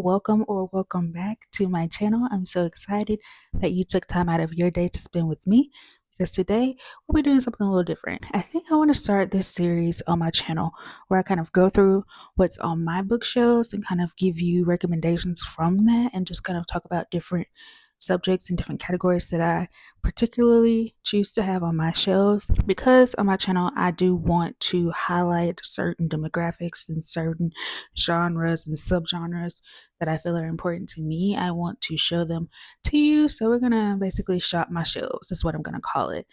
welcome or welcome back to my channel. I'm so excited that you took time out of your day to spend with me because today we'll be doing something a little different. I think I want to start this series on my channel where I kind of go through what's on my bookshelves and kind of give you recommendations from that and just kind of talk about different subjects and different categories that I particularly choose to have on my shelves. Because on my channel I do want to highlight certain demographics and certain genres and subgenres that I feel are important to me. I want to show them to you, so we're gonna basically shop my shelves. That's what I'm gonna call it.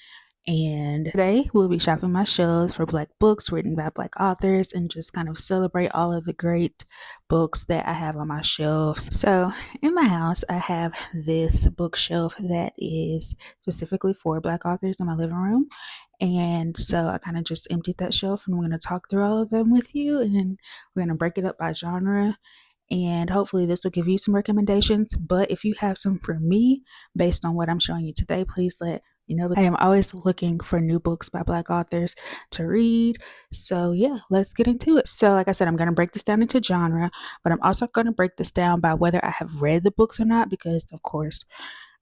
And today we'll be shopping my shelves for Black books written by Black authors and just kind of celebrate all of the great books that I have on my shelves. So in my house, I have this bookshelf that is specifically for Black authors in my living room. And so I kind of just emptied that shelf and we're going to talk through all of them with you. And then we're going to break it up by genre. And hopefully this will give you some recommendations. But if you have some for me based on what I'm showing you today, please let you know. I am always looking for new books by Black authors to read. So yeah, let's get into it. So like I said, I'm going to break this down into genre, but I'm also going to break this down by whether I have read the books or not, because of course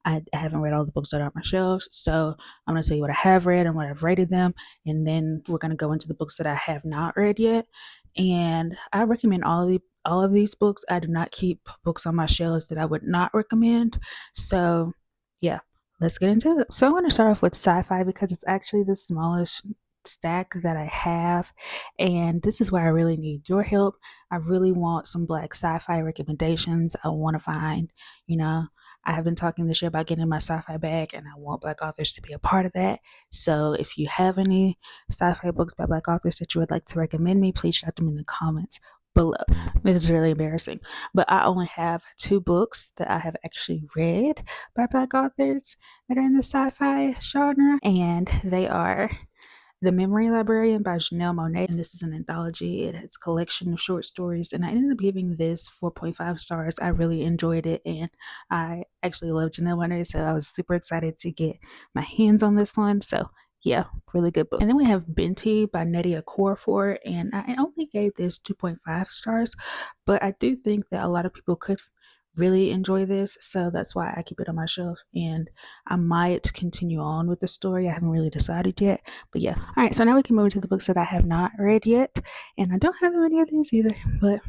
I haven't read all the books that are on my shelves. So I'm going to tell you what I have read and what I've rated them. And then we're going to go into the books that I have not read yet. And I recommend all of these books. I do not keep books on my shelves that I would not recommend. So yeah, let's get into it. So I'm going to start off with sci-fi because it's actually the smallest stack that I have, and this is where I really need your help. I really want some Black sci-fi recommendations. I want to find, I have been talking this year about getting my sci-fi bag, and I want Black authors to be a part of that. So if you have any sci-fi books by Black authors that you would like to recommend me, please drop them in the comments below. This is really embarrassing, but I only have 2 books that I have actually read by Black authors that are in the sci-fi genre, and they are The Memory Librarian by Janelle Monáe, and this is an anthology. It has a collection of short stories, and I ended up giving this 4.5 stars. I really enjoyed it, and I actually love Janelle Monáe, so I was super excited to get my hands on this one. So yeah, really good book. And then we have Binti by Nadia Corfor, and I only gave this 2.5 stars, but I do think that a lot of people could really enjoy this, so that's why I keep it on my shelf, and I might continue on with the story. I haven't really decided yet, but yeah. All right, so now we can move into the books that I have not read yet, and I don't have that many of these either, but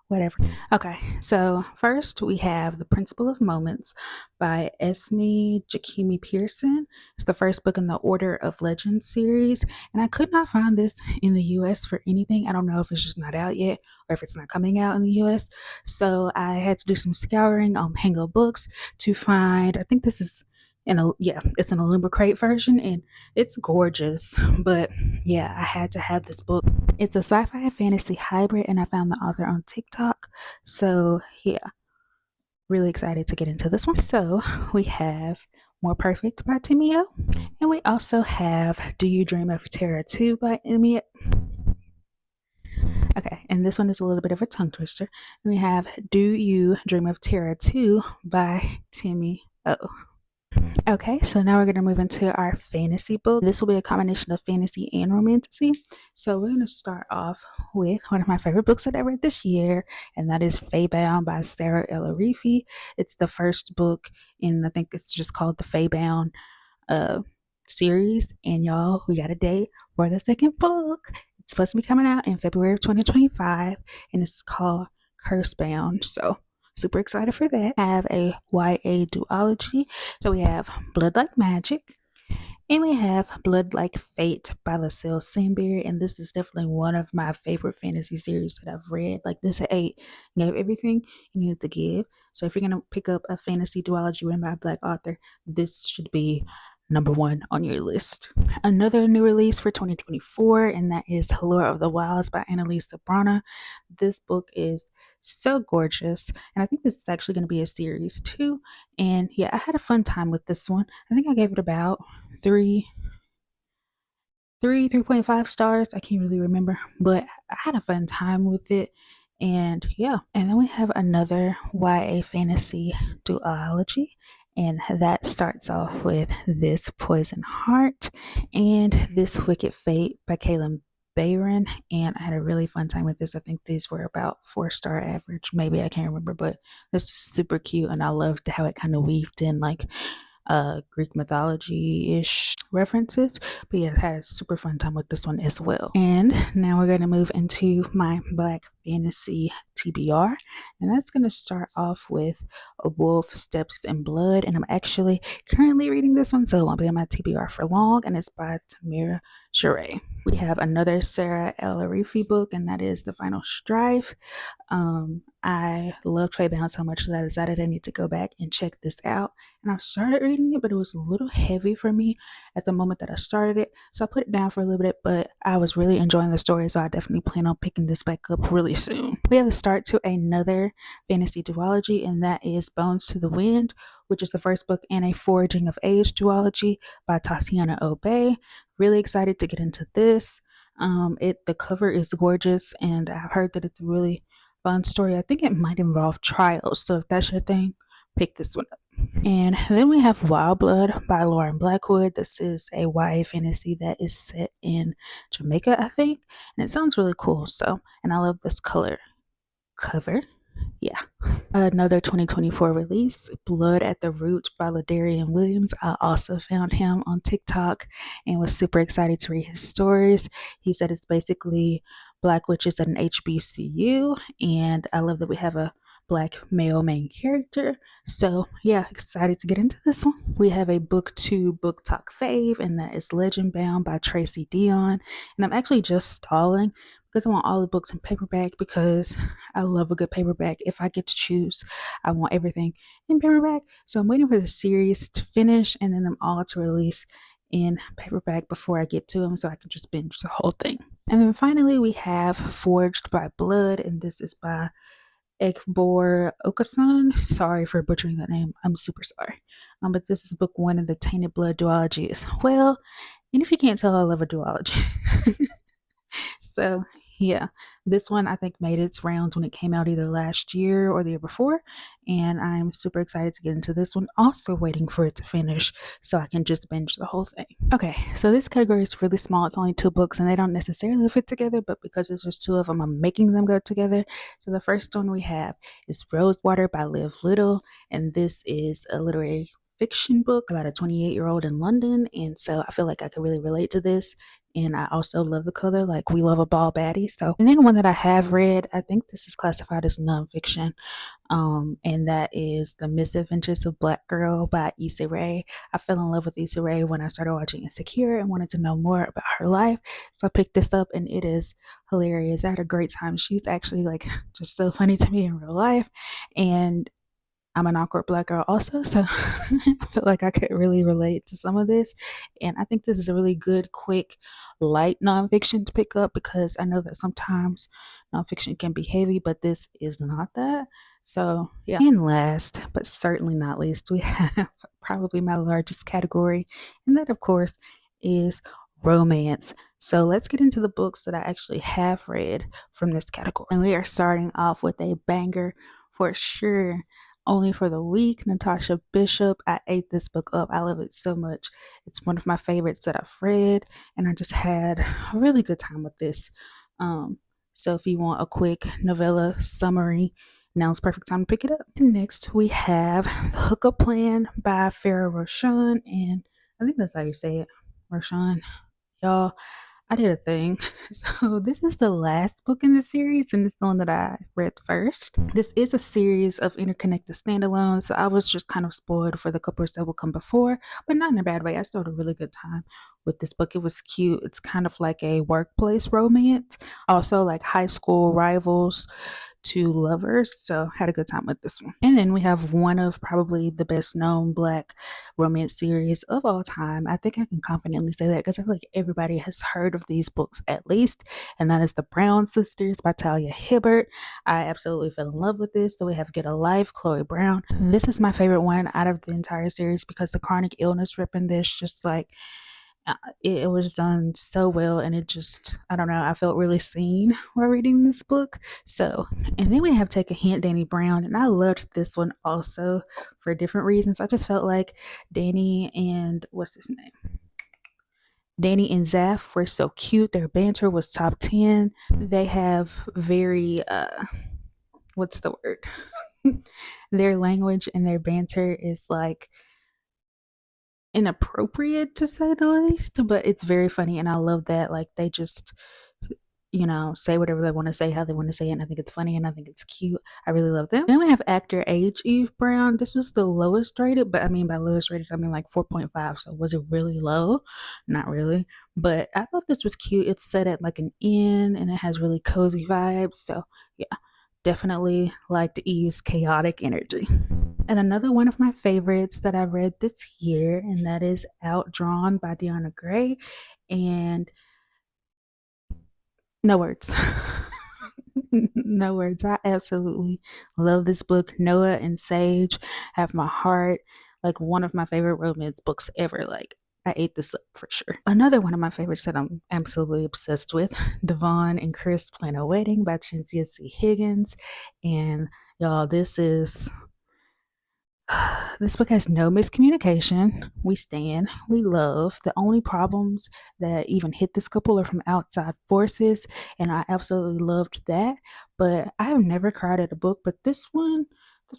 whatever. Okay, so first we have The Principle of Moments by Esme Jakimi Pearson. It's the first book in the Order of Legends series, and I could not find this in the US for anything. I don't know if it's just not out yet or if it's not coming out in the US. So I had to do some scouring on Hango Books to find, I think this is it's an Illumicrate version, and it's gorgeous. But yeah, I had to have this book. It's a sci-fi fantasy hybrid, and I found the author on TikTok. So yeah, really excited to get into this one. So we have More Perfect by Timio, and we also have Do You Dream of Terra 2 by Emiet. Okay, and this one is a little bit of a tongue twister. We have Do You Dream of Terra 2 by Timmy O. Okay, so now we're going to move into our fantasy book. This will be a combination of fantasy and romantasy. So we're going to start off with one of my favorite books that I read this year, and that is Faybound by Sarah El Arifi. It's the first book in, I think it's just called the Faybound series. And y'all, we got a date for the second book. It's supposed to be coming out in February of 2025, and it's called Cursebound. So super excited for that. I have a YA duology. So we have Blood Like Magic, and we have Blood Like Fate by LaSalle Samberry. And this is definitely one of my favorite fantasy series that I've read. Like, this 8 gave everything you need to give. So if you're going to pick up a fantasy duology written by a Black author, this should be number 1 on your list. Another new release for 2024, and that is Lure of the Wilds by Annalise Sabrana. This book is so gorgeous, and I think this is actually going to be a series too. And yeah, I had a fun time with this one. I think I gave it about 3.5 stars. I can't really remember, but I had a fun time with it. And yeah, and then we have another YA fantasy duology, and that starts off with This Poison Heart and This Wicked Fate by Kaylin Bayron, and I had a really fun time with this. I think these were about 4-star average, maybe, I can't remember, but this is super cute, and I loved how it kind of weaved in like Greek mythology ish references. But yeah, I had a super fun time with this one as well. And now we're going to move into my Black fantasy TBR, and that's going to start off with A Wolf Steps in Blood. And I'm actually currently reading this one, so it won't be on my TBR for long, and it's by Tamira Sheree. We have another Sarah El Arifi book, and that is The Final Strife. I loved Faye Bound so much that I decided I need to go back and check this out. And I started reading it, but it was a little heavy for me at the moment that I started it. So I put it down for a little bit, but I was really enjoying the story, so I definitely plan on picking this back up really soon. We have a start to another fantasy duology, and that is Bones to the Wind, which is the first book in a Foraging of Age duology by Tatiana Obey. Really excited to get into this. The cover is gorgeous, and I've heard that it's a really fun story. I think it might involve trials, so if that's your thing, pick this one up. And then we have Wild Blood by Lauren Blackwood. This is a YA fantasy that is set in Jamaica, I think, and it sounds really cool. So, and I love this cover. Yeah. Another 2024 release, Blood at the Root by Ladarian Williams. I also found him on TikTok and was super excited to read his stories. He said it's basically Black witches at an HBCU, and I love that we have a Black male main character. So yeah, excited to get into this one. We have a book 2 book talk fave, and that is Legend Bound by Tracy Dion. And I'm actually just stalling because I want all the books in paperback, because I love a good paperback. If I get to choose, I want everything in paperback. So I'm waiting for the series to finish and then them all to release in paperback before I get to them, so I can just binge the whole thing. And then finally, we have Forged by Blood, and this is by Egbor Okasan. Sorry for butchering that name. I'm super sorry. But this is book 1 in the Tainted Blood duology as well. And if you can't tell, I love a duology. So yeah, this one I think made its rounds when it came out either last year or the year before, and I'm super excited to get into this one. Also waiting for it to finish so I can just binge the whole thing. Okay, so this category is really small. It's only 2 books, and they don't necessarily fit together, but because it's just 2 of them, I'm making them go together. So the first one we have is Rosewater by Liv Little, and this is a literary fiction book about a 28-year-old in London, and so I feel like I could really relate to this. And I also love the color, like we love a ball baddie. So, and then one that I have read, I think this is classified as nonfiction, and that is The Misadventures of Black Girl by Issa Rae. I fell in love with Issa Rae when I started watching Insecure and wanted to know more about her life, so I picked this up, and it is hilarious. I had a great time. She's actually like just so funny to me in real life, and I'm an awkward Black girl also, so I feel like I could really relate to some of this. And I think this is a really good, quick, light nonfiction to pick up, because I know that sometimes nonfiction can be heavy, but this is not that. So yeah. And last, but certainly not least, we have probably my largest category, and that of course is romance. So let's get into the books that I actually have read from this category. And we are starting off with a banger for sure. Only for the Week, Natasha Bishop. I ate this book up. I love it so much. It's one of my favorites that I've read, and I just had a really good time with this. So if you want a quick novella summary, now's the perfect time to pick it up. And next we have The Hookup Plan by Farah Roshan, and I think that's how you say it, Roshan. Y'all, I did a thing. So this is the last book in the series, and it's the one that I read first. This is a series of interconnected standalones, so I was just kind of spoiled for the couples that will come before, but not in a bad way. I still had a really good time with this book. It was cute. It's kind of like a workplace romance, also like high school rivals to lovers. So had a good time with this one. And then we have one of probably the best known Black romance series of all time. I think I can confidently say that because I feel like everybody has heard of these books at least, and that is The Brown Sisters by Talia Hibbert. I absolutely fell in love with this. So we have Get a Life, Chloe Brown. This is my favorite one out of the entire series because the chronic illness rip in this just like it was done so well, and it just, I don't know, I felt really seen while reading this book. So, and then we have Take a Hint, Danny Brown, and I loved this one also for different reasons. I just felt like Danny and what's his name, Danny and Zaf were so cute. Their banter was top 10. They have very, what's the word? Their language and their banter is like inappropriate to say the least, but it's very funny and I love that. Like they just say whatever they want to say, how they want to say it. And I think it's funny and I think it's cute. I really love them. Then we have actor age Eve Brown. This was the lowest rated, but I mean by lowest rated, I mean like 4.5. So was it really low? Not really. But I thought this was cute. It's set at like an inn and it has really cozy vibes. So yeah, definitely liked Eve's chaotic energy. And another one of my favorites that I read this year, and that is Outdrawn by Deanna Gray. And no words. No words. I absolutely love this book. Noah and Sage have my heart. Like one of my favorite romance books ever. Like I ate this up for sure. Another one of my favorites that I'm absolutely obsessed with, Devon and Chris Plan a Wedding by Chinzia C. Higgins. And y'all, this book has no miscommunication. We stand, we love. The only problems that even hit this couple are from outside forces, and I absolutely loved that. But I have never cried at a book, but this one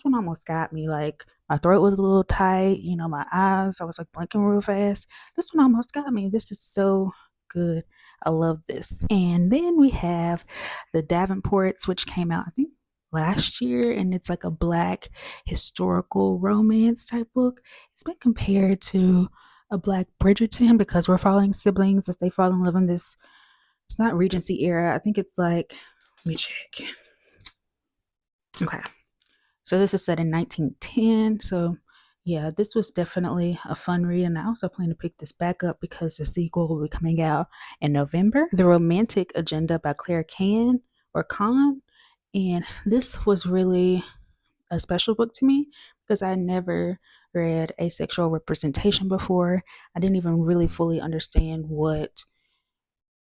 almost got me. Like my throat was a little tight, my eyes, I was like blinking real fast. This one almost got me. This is so good. I love this. And then we have the Davenports, which came out, I think, last year, and it's like a black historical romance type book. It's been compared to a black Bridgerton because we're following siblings as they fall in love in this. It's not Regency era. I think it's like, let me check. Okay. So this is set in 1910. So yeah, this was definitely a fun read. And I also plan to pick this back up because the sequel will be coming out in November. The Romantic Agenda by Claire Can or Khan. And this was really a special book to me because I never read asexual representation before. I didn't even really fully understand what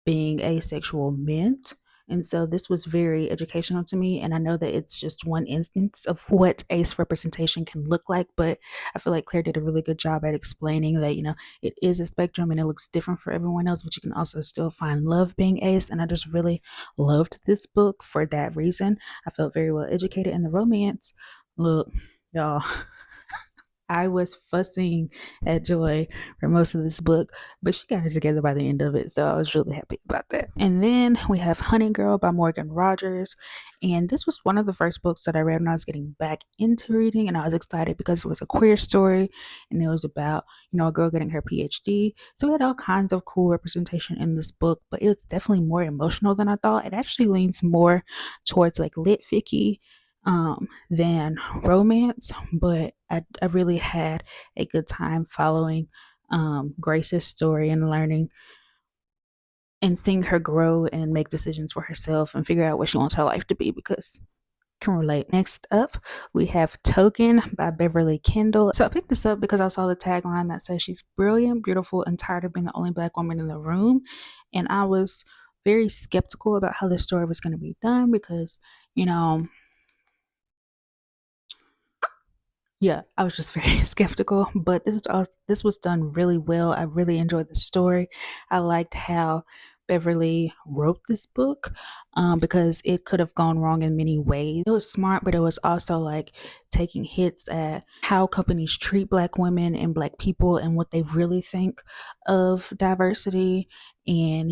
being asexual meant. And so this was very educational to me. And I know that it's just one instance of what ace representation can look like. But I feel like Claire did a really good job at explaining that, it is a spectrum and it looks different for everyone else, but you can also still find love being ace. And I just really loved this book for that reason. I felt very well educated in the romance. Look, y'all, I was fussing at Joy for most of this book, but she got it together by the end of it, so I was really happy about that. And then we have Honey Girl by Morgan Rogers, and this was one of the first books that I read when I was getting back into reading, and I was excited because it was a queer story, and it was about, a girl getting her PhD. So we had all kinds of cool representation in this book, but it's definitely more emotional than I thought. It actually leans more towards like lit ficky than romance, but I really had a good time following Grace's story and learning and seeing her grow and make decisions for herself and figure out what she wants her life to be because can relate. Next up, we have Token by Beverly Kendall. So I picked this up because I saw the tagline that says she's brilliant, beautiful, and tired of being the only black woman in the room. And I was very skeptical about how this story was going to be done because, you know, yeah, I was just very skeptical, but this was done really well. I really enjoyed the story. I liked how Beverly wrote this book because it could have gone wrong in many ways. It was smart, but it was also like taking hits at how companies treat black women and black people and what they really think of diversity. And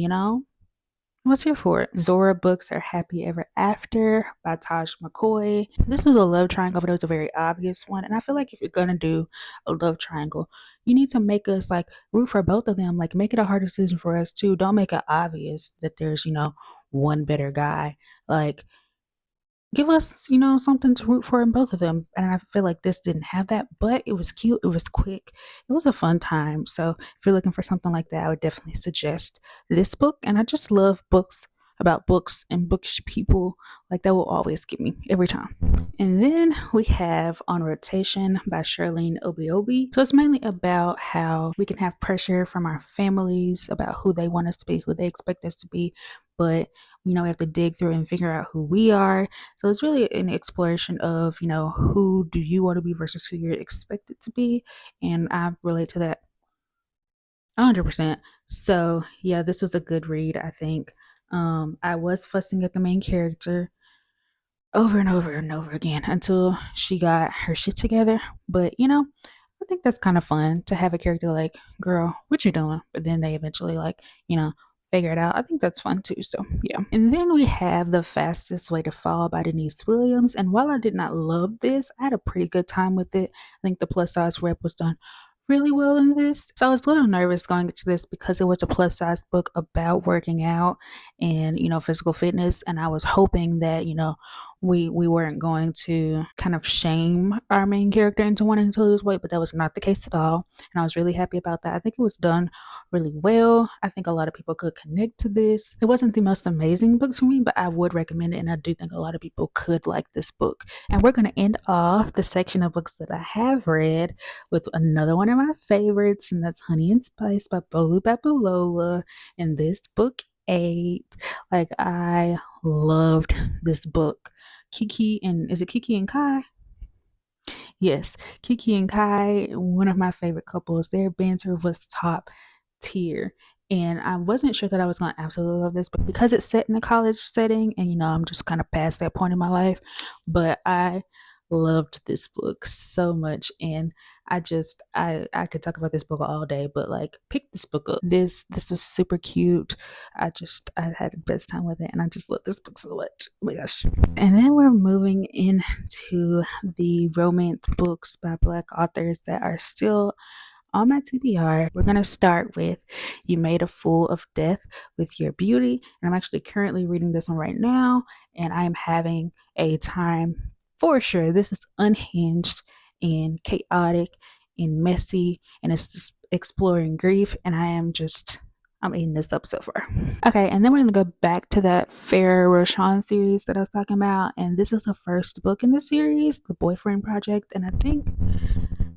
what's here for it? Zora books are Happy Ever After by Taj McCoy. This was a love triangle, but it was a very obvious one. And I feel like if you're gonna do a love triangle, you need to make us like root for both of them. Like make it a hard decision for us too. Don't make it obvious that there's, one better guy. Like give us, something to root for in both of them. And I feel like this didn't have that, but it was cute. It was quick. It was a fun time. So if you're looking for something like that, I would definitely suggest this book. And I just love books about books and bookish people. Like that will always get me every time. And then we have On Rotation by Charlene Obiobi. So it's mainly about how we can have pressure from our families about who they want us to be, who they expect us to be, but we have to dig through and figure out who we are. So it's really an exploration of, who do you want to be versus who you're expected to be. And I relate to that 100%. So, yeah, this was a good read, I think. I was fussing at the main character over and over and over again until she got her shit together. But, I think that's kind of fun to have a character like, girl, what you doing? But then they eventually, like, figure it out. I think that's fun too. So, yeah. And then we have The Fastest Way to Fall by Denise Williams. And while I did not love this, I had a pretty good time with it. I think the plus size rep was done really well in this. So I was a little nervous going into this because it was a plus size book about working out and, physical fitness. And I was hoping that, we weren't going to kind of shame our main character into wanting to lose weight, but that was not the case at all. And I was really happy about that. I think it was done really well. I think a lot of people could connect to this. It wasn't the most amazing book to me, but I would recommend it. And I do think a lot of people could like this book. And we're going to end off the section of books that I have read with another one of my favorites, and that's Honey and Spice by Bolu Babulola. And this book 8, like, I loved this book. Kiki and is it Kiki and Kai? Yes, Kiki and Kai, one of my favorite couples. Their banter was top tier. And I wasn't sure that I was going to absolutely love this, but because it's set in a college setting and, I'm just kind of past that point in my life, but I loved this book so much. And I could talk about this book all day, but like pick this book up. This was super cute. I had the best time with it, and I just love this book so much. Oh my gosh. And then we're moving into the romance books by Black authors that are still on my TBR. We're going to start with You Made a Fool of Death with Your Beauty. And I'm actually currently reading this one right now, and I am having a time for sure. This is unhinged and chaotic and messy, and it's just exploring grief. And I'm eating this up so far. Okay, and then we're gonna go back to that Fair Roshan series that I was talking about, and this is the first book in the series, The Boyfriend Project, and I think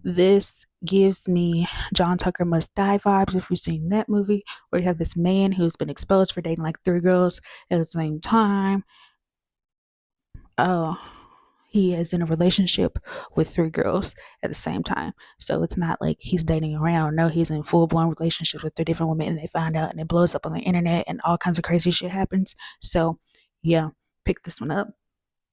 this gives me John Tucker Must Die vibes if you've seen that movie, where you have this man who's been exposed for dating like 3 girls at the same time. Oh, he is in a relationship with 3 girls at the same time. So it's not like he's dating around. No, he's in full blown relationships with 3 different women, and they find out and it blows up on the internet and all kinds of crazy shit happens. So yeah, pick this one up,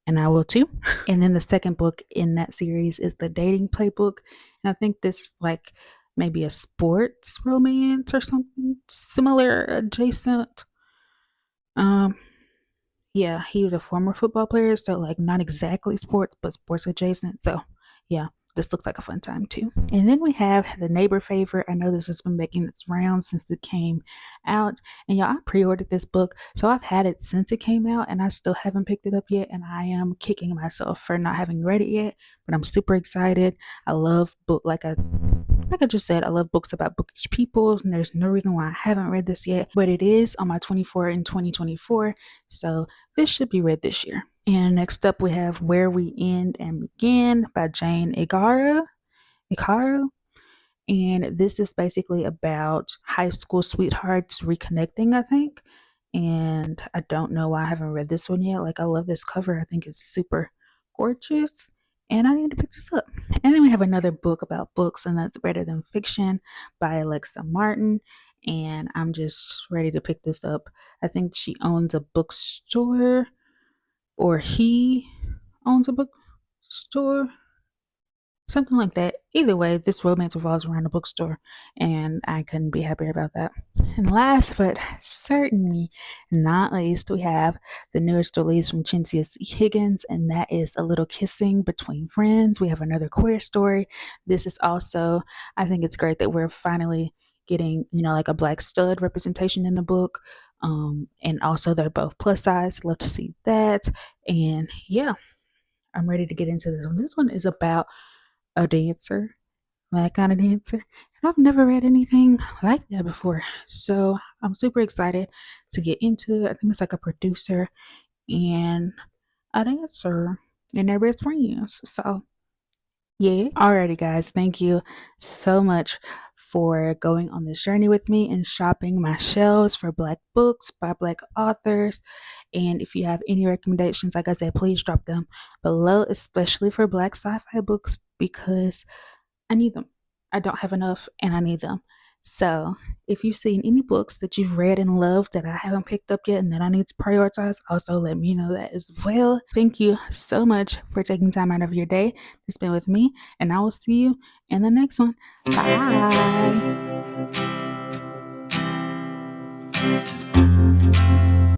and I will too. And then the second book in that series is The Dating Playbook. And I think this is like maybe a sports romance or something similar adjacent. Um, yeah, he was a former football player, so like not exactly sports, but sports adjacent. So yeah, this looks like a fun time too. And then we have The Neighbor Favorite. I know this has been making its rounds since it came out. And y'all, I pre-ordered this book, so I've had it since it came out, and I still haven't picked it up yet. And I am kicking myself for not having read it yet, but I'm super excited. I love book like I just said, I love books about bookish people, and there's no reason why I haven't read this yet, but it is on my 24 in 2024, so this should be read this year. And next up, we have Where We End and Begin by Jane Igaro. And this is basically about high school sweethearts reconnecting, I think. And I don't know why I haven't read this one yet. Like, I love this cover, I think it's super gorgeous. And I need to pick this up. And then we have another book about books, and that's Better Than Fiction by Alexa Martin. And I'm just ready to pick this up. I think she owns a bookstore, or he owns a bookstore, something like that. Either way, this romance revolves around a bookstore, and I couldn't be happier about that. And last but certainly not least, we have the newest release from Chintzia C. Higgins, and that is A Little Kissing Between Friends. We have another queer story. This is also, I think it's great that we're finally getting, like a black stud representation in the book. And also they're both plus size. Love to see that. And yeah, I'm ready to get into this one. This one is about a dancer, that kind of dancer. And I've never read anything like that before. So I'm super excited to get into it. I think it's like a producer and a dancer and their best friends. So yeah. Alrighty, guys. Thank you so much for going on this journey with me and shopping my shelves for Black books by Black authors. And if you have any recommendations, like I said, please drop them below, especially for Black sci fi books, because I need them. I don't have enough and I need them. So, if you've seen any books that you've read and loved that I haven't picked up yet and that I need to prioritize, also let me know that as well. Thank you so much for taking time out of your day to spend with me, and I will see you in the next one. Bye.